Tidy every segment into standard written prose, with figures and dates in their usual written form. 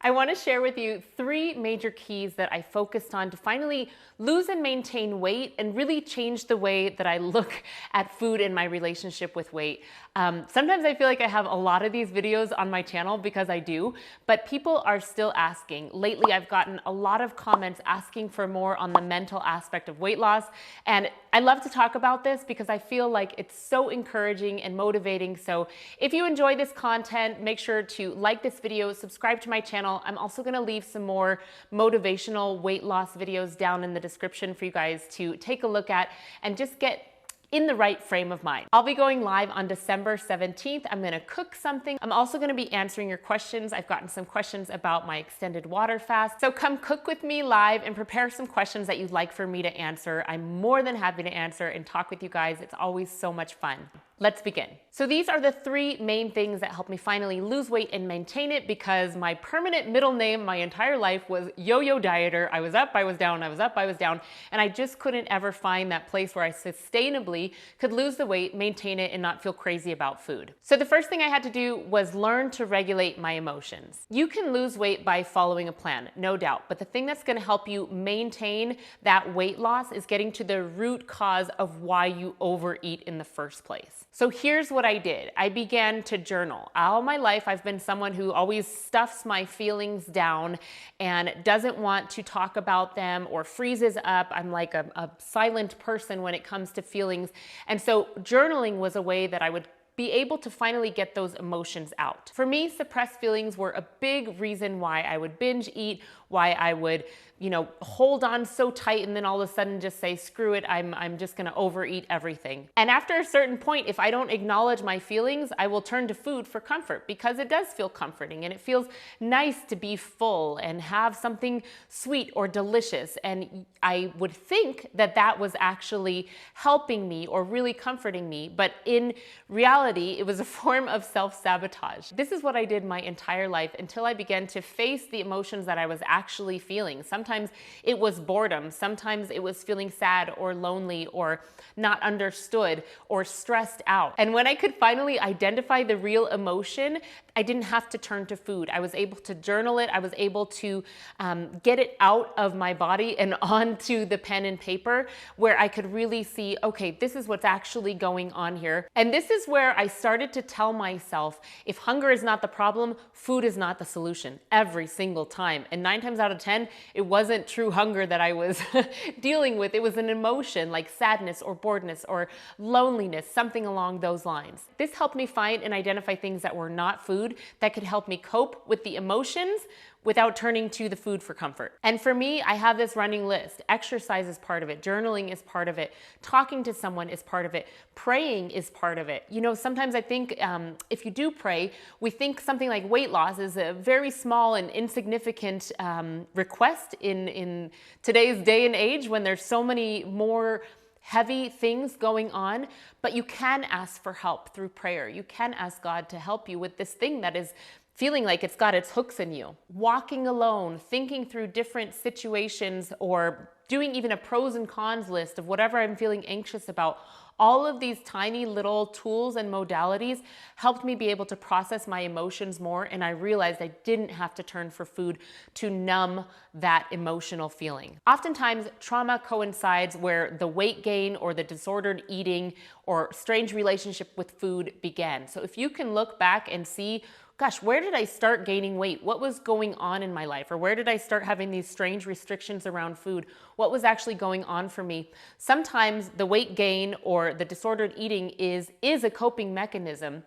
I want to share with you 3 major keys that I focused on to finally lose and maintain weight and really change the way that I look at food and my relationship with weight. Sometimes I feel like I have a lot of these videos on my channel because I do, but people are still asking. Lately, I've gotten a lot of comments asking for more on the mental aspect of weight loss. And I love to talk about this because I feel like it's so encouraging and motivating. So if you enjoy this content, make sure to like this video, subscribe to my channel. I'm also gonna leave some more motivational weight loss videos down in the description for you guys to take a look at and just get in the right frame of mind. I'll be going live on December 17th. I'm gonna cook something. I'm also gonna be answering your questions. I've gotten some questions about my extended water fast. So come cook with me live and prepare some questions that you'd like for me to answer. I'm more than happy to answer and talk with you guys. It's always so much fun. Let's begin. So these are the 3 main things that helped me finally lose weight and maintain it, because my permanent middle name my entire life was Yo-Yo Dieter. I was up, I was down, I was up, I was down, and I just couldn't ever find that place where I sustainably could lose the weight, maintain it, and not feel crazy about food. So the first thing I had to do was learn to regulate my emotions. You can lose weight by following a plan, no doubt, but the thing that's gonna help you maintain that weight loss is getting to the root cause of why you overeat in the first place. So here's what I did. I began to journal. All my life, I've been someone who always stuffs my feelings down and doesn't want to talk about them or freezes up. I'm like a silent person when it comes to feelings. And so journaling was a way that I would be able to finally get those emotions out. For me, suppressed feelings were a big reason why I would binge eat, why I would, hold on so tight and then all of a sudden just say, screw it, I'm just gonna overeat everything. And after a certain point, if I don't acknowledge my feelings, I will turn to food for comfort, because it does feel comforting and it feels nice to be full and have something sweet or delicious. And I would think that that was actually helping me or really comforting me, but in reality, it was a form of self-sabotage. This is what I did my entire life until I began to face the emotions that I was actually feeling. Sometimes it was boredom. Sometimes it was feeling sad or lonely or not understood or stressed out. And when I could finally identify the real emotion, I didn't have to turn to food. I was able to journal it. I was able to get it out of my body and onto the pen and paper, where I could really see, okay, this is what's actually going on here. And this is where I started to tell myself, if hunger is not the problem, food is not the solution, every single time. And 9 times out of 10, it wasn't true hunger that I was dealing with. It was an emotion like sadness or boredness or loneliness, something along those lines. This helped me find and identify things that were not food that could help me cope with the emotions without turning to the food for comfort. And for me, I have this running list. Exercise is part of it. Journaling is part of it. Talking to someone is part of it. Praying is part of it. Sometimes I think if you do pray, we think something like weight loss is a very small and insignificant request in today's day and age, when there's so many more heavy things going on. But you can ask for help through prayer. You can ask God to help you with this thing that is feeling like it's got its hooks in you. Walking alone, thinking through different situations, or doing even a pros and cons list of whatever I'm feeling anxious about. All of these tiny little tools and modalities helped me be able to process my emotions more, and I realized I didn't have to turn for food to numb that emotional feeling. Oftentimes, trauma coincides where the weight gain or the disordered eating or strange relationship with food began. So if you can look back and see, gosh, where did I start gaining weight? What was going on in my life? Or where did I start having these strange restrictions around food? What was actually going on for me? Sometimes the weight gain or the disordered eating is a coping mechanism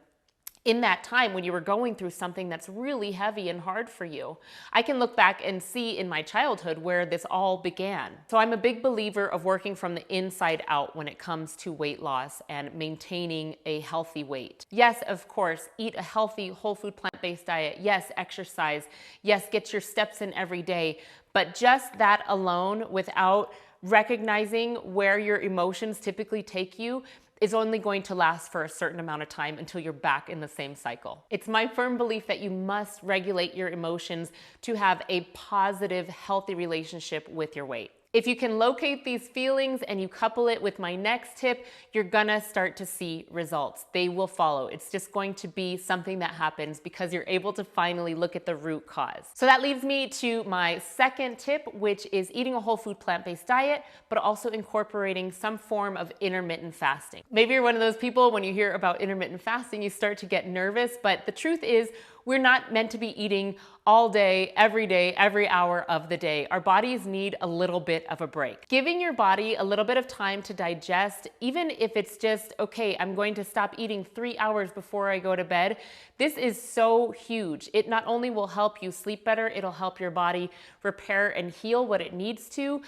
in that time when you were going through something that's really heavy and hard for you. I can look back and see in my childhood where this all began. So I'm a big believer of working from the inside out when it comes to weight loss and maintaining a healthy weight. Yes, of course, eat a healthy, whole food, plant-based diet. Yes, exercise. Yes, get your steps in every day. But just that alone, without recognizing where your emotions typically take you, is only going to last for a certain amount of time until you're back in the same cycle. It's my firm belief that you must regulate your emotions to have a positive, healthy relationship with your weight. If you can locate these feelings and you couple it with my next tip, you're gonna start to see results. They will follow. It's just going to be something that happens because you're able to finally look at the root cause. So that leads me to my second tip, which is eating a whole food plant-based diet, but also incorporating some form of intermittent fasting. Maybe you're one of those people, when you hear about intermittent fasting, you start to get nervous, but the truth is, we're not meant to be eating all day, every hour of the day. Our bodies need a little bit of a break. Giving your body a little bit of time to digest, even if it's just, okay, I'm going to stop eating 3 hours before I go to bed, this is so huge. It not only will help you sleep better, it'll help your body repair and heal what it needs to,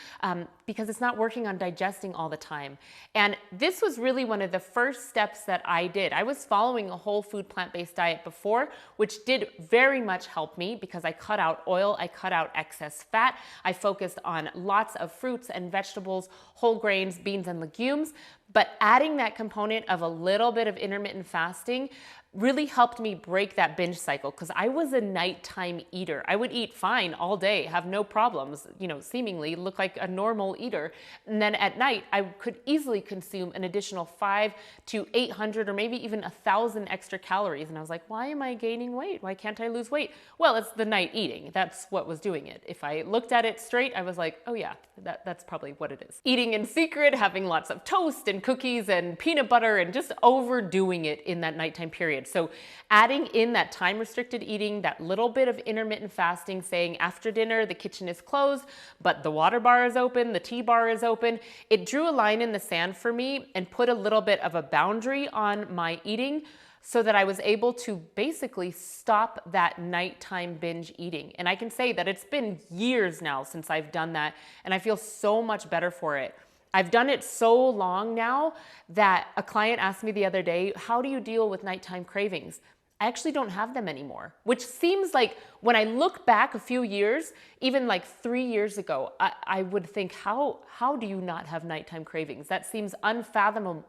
because it's not working on digesting all the time. And this was really one of the first steps that I did. I was following a whole food plant-based diet before, which did very much help me because I cut out oil, I cut out excess fat, I focused on lots of fruits and vegetables, whole grains, beans and legumes. But adding that component of a little bit of intermittent fasting really helped me break that binge cycle, because I was a nighttime eater. I would eat fine all day, have no problems, seemingly look like a normal eater. And then at night, I could easily consume an additional 500 to 800 or maybe even 1,000 extra calories. And I was like, why am I gaining weight? Why can't I lose weight? Well, it's the night eating. That's what was doing it. If I looked at it straight, I was like, oh yeah, that's probably what it is. Eating in secret, having lots of toast and cookies and peanut butter and just overdoing it in that nighttime period. So adding in that time restricted eating, that little bit of intermittent fasting, saying after dinner, the kitchen is closed, but the water bar is open, the tea bar is open. It drew a line in the sand for me and put a little bit of a boundary on my eating so that I was able to basically stop that nighttime binge eating. And I can say that it's been years now since I've done that, and I feel so much better for it. I've done it so long now that a client asked me the other day, how do you deal with nighttime cravings? I actually don't have them anymore, which seems like, when I look back a few years, even like 3 years ago, I would think, how do you not have nighttime cravings? That seems unfathomable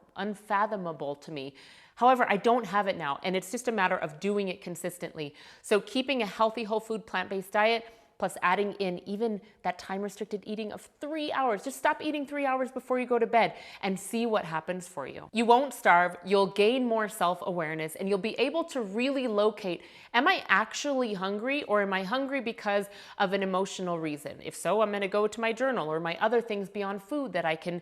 to me. However, I don't have it now, and it's just a matter of doing it consistently. So keeping a healthy whole food plant-based diet, plus adding in even that time-restricted eating of 3 hours. Just stop eating 3 hours before you go to bed and see what happens for you. You won't starve, you'll gain more self-awareness, and you'll be able to really locate, am I actually hungry, or am I hungry because of an emotional reason? If so, I'm gonna go to my journal or my other things beyond food that I can,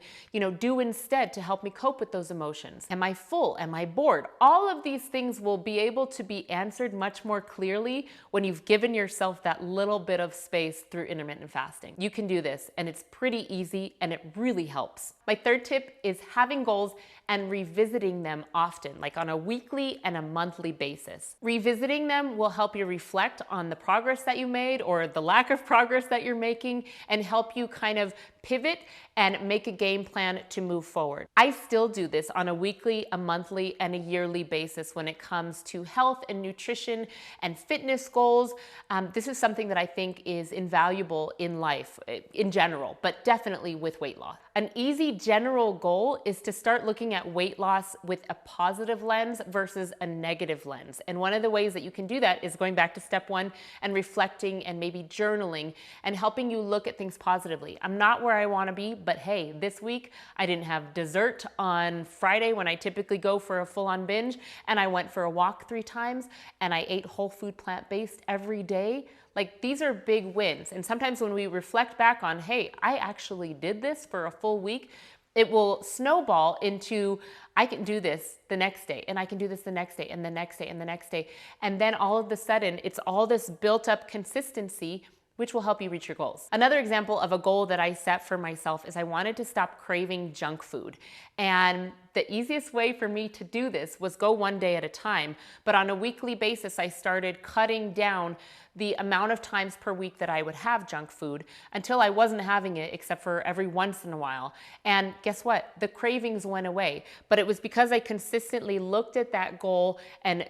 do instead to help me cope with those emotions. Am I full? Am I bored? All of these things will be able to be answered much more clearly when you've given yourself that little bit of space through intermittent fasting. You can do this, and it's pretty easy, and it really helps. My third tip is having goals and revisiting them often, like on a weekly and a monthly basis. Revisiting them will help you reflect on the progress that you made or the lack of progress that you're making, and help you kind of pivot and make a game plan to move forward. I still do this on a weekly, a monthly, and a yearly basis when it comes to health and nutrition and fitness goals. This is something that I think is invaluable in life in general, but definitely with weight loss. An easy general goal is to start looking at weight loss with a positive lens versus a negative lens. And one of the ways that you can do that is going back to step one and reflecting and maybe journaling and helping you look at things positively. I'm not where I want to be, but hey, this week I didn't have dessert on Friday when I typically go for a full-on binge, and I went for a walk 3 times, and I ate whole food plant-based every day. Like, these are big wins. And sometimes when we reflect back on, hey, I actually did this for a full week, it will snowball into, I can do this the next day, and I can do this the next day, and the next day, and the next day. And then all of a sudden, it's all this built up consistency, which will help you reach your goals. Another example of a goal that I set for myself is I wanted to stop craving junk food. And the easiest way for me to do this was go one day at a time. But on a weekly basis, I started cutting down the amount of times per week that I would have junk food until I wasn't having it except for every once in a while. And guess what? The cravings went away. But it was because I consistently looked at that goal and,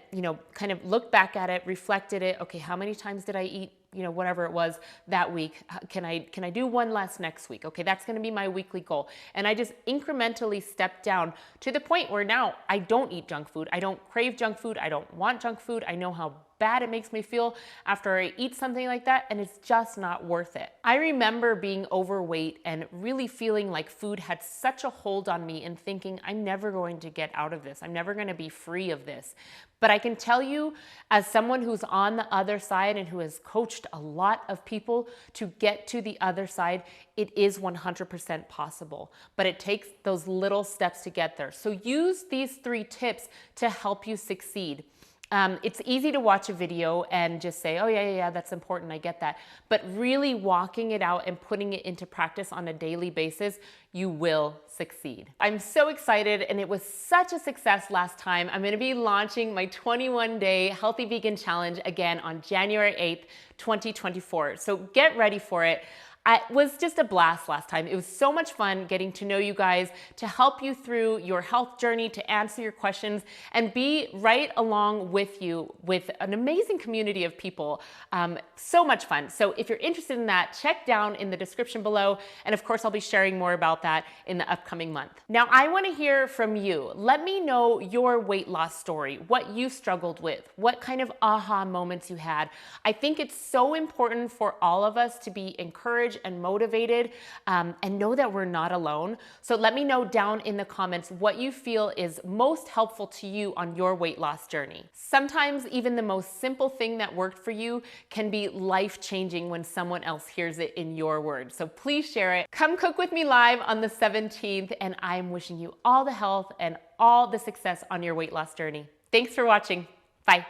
kind of looked back at it, reflected it. Okay, how many times did I eat whatever it was that week? Can I do one less next week? Okay, that's gonna be my weekly goal. And I just incrementally stepped down to the point where now I don't eat junk food. I don't crave junk food. I don't want junk food. I know how bad it makes me feel after I eat something like that, and it's just not worth it. I remember being overweight and really feeling like food had such a hold on me and thinking, I'm never going to get out of this. I'm never going to be free of this. But I can tell you, as someone who's on the other side and who has coached a lot of people to get to the other side, it is 100% possible. But it takes those little steps to get there. So use these 3 tips to help you succeed. It's easy to watch a video and just say, oh yeah, that's important, I get that. But really walking it out and putting it into practice on a daily basis, you will succeed. I'm so excited, and it was such a success last time. I'm gonna be launching my 21-day Healthy Vegan Challenge again on January 8th, 2024. So get ready for it. It was just a blast last time. It was so much fun getting to know you guys, to help you through your health journey, to answer your questions, and be right along with you with an amazing community of people. So much fun. So if you're interested in that, check down in the description below. And of course, I'll be sharing more about that in the upcoming month. Now, I want to hear from you. Let me know your weight loss story, what you struggled with, what kind of aha moments you had. I think it's so important for all of us to be encouraged and motivated, and know that we're not alone. So let me know down in the comments what you feel is most helpful to you on your weight loss journey. Sometimes even the most simple thing that worked for you can be life-changing when someone else hears it in your words. So please share it. Come cook with me live on the 17th, and I'm wishing you all the health and all the success on your weight loss journey. Thanks for watching. Bye.